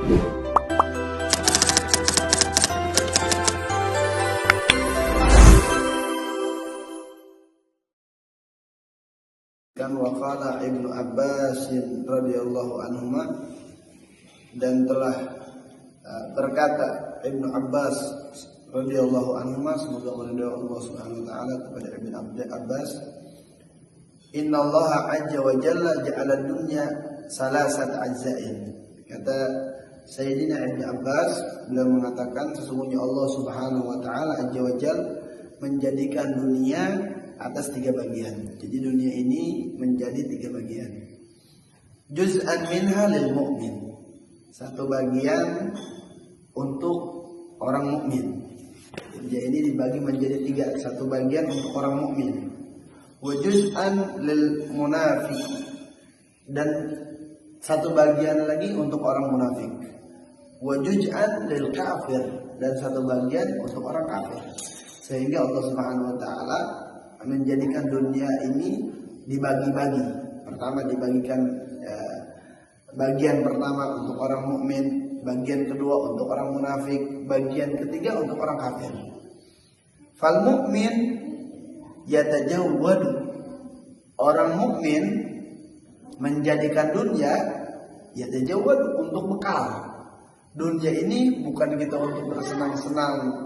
Kan waqala Ibnu Abbas radhiyallahu anhuma, dan telah berkata Ibnu Abbas radhiyallahu anhuma, semoga meridai Allah Subhanahu wa taala, kepada Ibnu Abbas, innallaha azza wa jalla ja'ala dunya salasat ajza'in. Kata Sayyidina Ibnu Abbas, beliau mengatakan sesungguhnya Allah Subhanahu wa taala azza wa jalla menjadikan dunia atas 3 bagian. Jadi dunia ini menjadi 3 bagian. Juz'an minha lil mu'min, satu bagian untuk orang mukmin. Jadi ini dibagi menjadi 3, satu bagian untuk orang mukmin. Wa juz'an lil munafiq, dan satu bagian lagi untuk orang munafik. Wa juz'an lil kafir, dan satu bagian untuk orang kafir. Sehingga Allah Subhanahu wa taala menjadikan dunia ini dibagi-bagi. Pertama dibagikan bagian pertama untuk orang mukmin, bagian kedua untuk orang munafik, bagian ketiga untuk orang kafir. Fal mukmin yatajawwadu, orang mukmin menjadikan dunia yatajawwadu untuk bekal. Dunia ini bukan kita untuk bersenang-senang,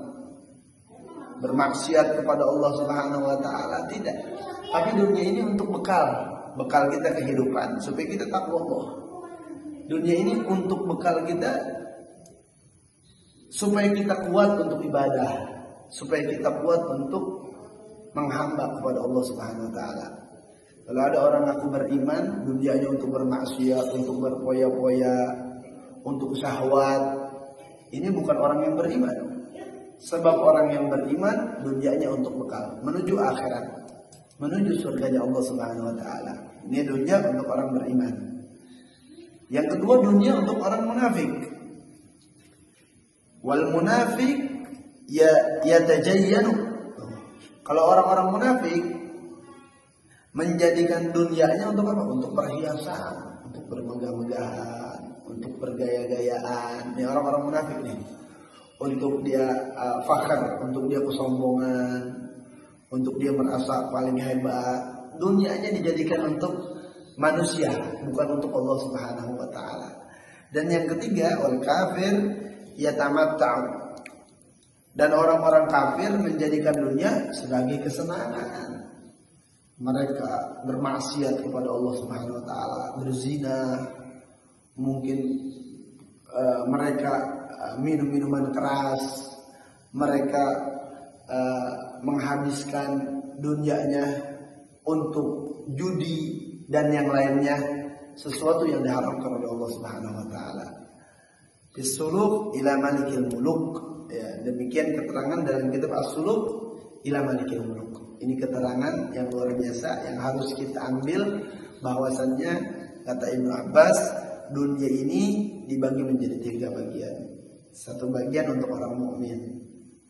bermaksiat kepada Allah Subhanahu wa taala, tidak. Tapi dunia ini untuk bekal kita kehidupan, supaya kita takwa Allah. Dunia ini untuk bekal kita, supaya kita kuat untuk ibadah, supaya kita kuat untuk menghamba kepada Allah Subhanahu wa taala. Kalau ada orang aku beriman, dunianya untuk bermaksiat, untuk berpoya-poya, untuk syahwat, ini bukan orang yang beriman. Sebab orang yang beriman dunianya untuk bekal menuju akhirat, menuju surganya Allah Subhanahu wa taala. Ini dunia untuk orang beriman. Yang kedua, dunia untuk orang munafik. Wal munafik yatajayyanu. Kalau orang-orang munafik menjadikan dunianya untuk apa? Untuk perhiasan, untuk bermegah-megahan, untuk bergaya-gayaan. Ini orang-orang munafik nih. Untuk dia fakhr, untuk dia kesombongan, untuk dia merasa paling hebat. Dunianya dijadikan untuk manusia, bukan untuk Allah Subhanahu wa taala. Dan yang ketiga, wal kafir yatamatta'u, dan orang-orang kafir menjadikan dunia sebagai kesenangan. Mereka bermaksiat kepada Allah Subhanahu wa taala, berzina, mungkin mereka minum-minuman keras, mereka menghabiskan dunianya untuk judi dan yang lainnya, sesuatu yang diharamkan oleh Allah Subhanahu wa taala. Bisuluk ila malikil muluk, ya, demikian keterangan dalam kitab As-Suluk ila malikil muluk. Ini keterangan yang luar biasa yang harus kita ambil, bahwasannya kata Ibnu Abbas, dunia ini dibagi menjadi 3 bagian. Satu bagian untuk orang mukmin.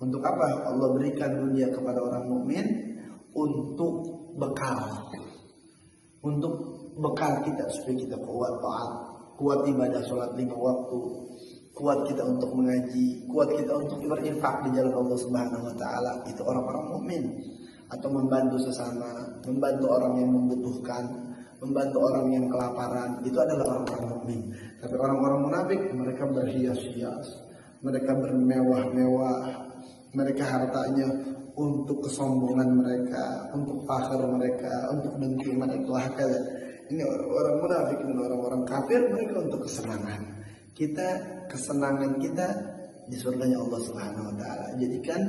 Untuk apa Allah berikan dunia kepada orang mukmin? Untuk bekal. Untuk bekal kita supaya kita kuat taat, kuat ibadah salat 5 waktu, kuat kita untuk mengaji, kuat kita untuk berinfak di jalan Allah Subhanahu wa taala. Itu orang-orang mukmin. Atau membantu sesama, membantu orang yang membutuhkan, membantu orang yang kelaparan, itu adalah orang-orang mukmin. Tapi orang-orang munafik, mereka berhias-hias, mereka bermewah-mewah, mereka hartanya untuk kesombongan mereka, untuk fakhr mereka, untuk dengki mereka. Ini orang-orang munafik dan orang-orang kafir, mereka untuk kesenangan. Kesenangan kita di surganya Allah Subhanahu wa taala. Jadikan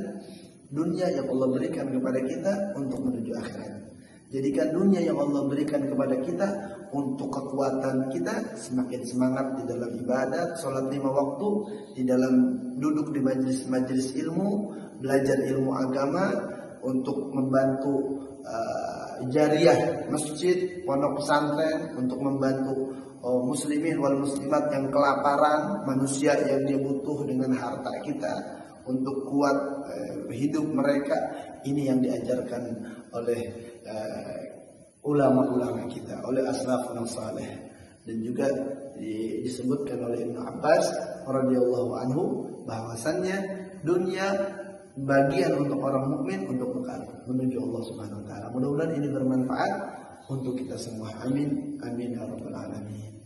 dunia yang Allah berikan kepada kita untuk menuju akhirat. Jadikan dunia yang Allah berikan kepada kita untuk kekuatan kita, semakin semangat di dalam ibadat, sholat 5 waktu, di dalam duduk di majelis ilmu, belajar ilmu agama, untuk membantu jariah masjid, pondok pesantren, untuk membantu muslimin wal muslimat yang kelaparan, manusia yang dia butuh dengan harta kita untuk kuat hidup mereka. Ini yang diajarkan oleh ulama-ulama kita, oleh aslafun saleh, dan juga disebutkan oleh Ibnu Abbas radhiyallahu anhu bahwasannya dunia bagian untuk orang mukmin untuk bekal menuju Allah Subhanahu wa taala. Mudah-mudahan ini bermanfaat untuk kita semua. Amin. Amin ya rabbal alamin.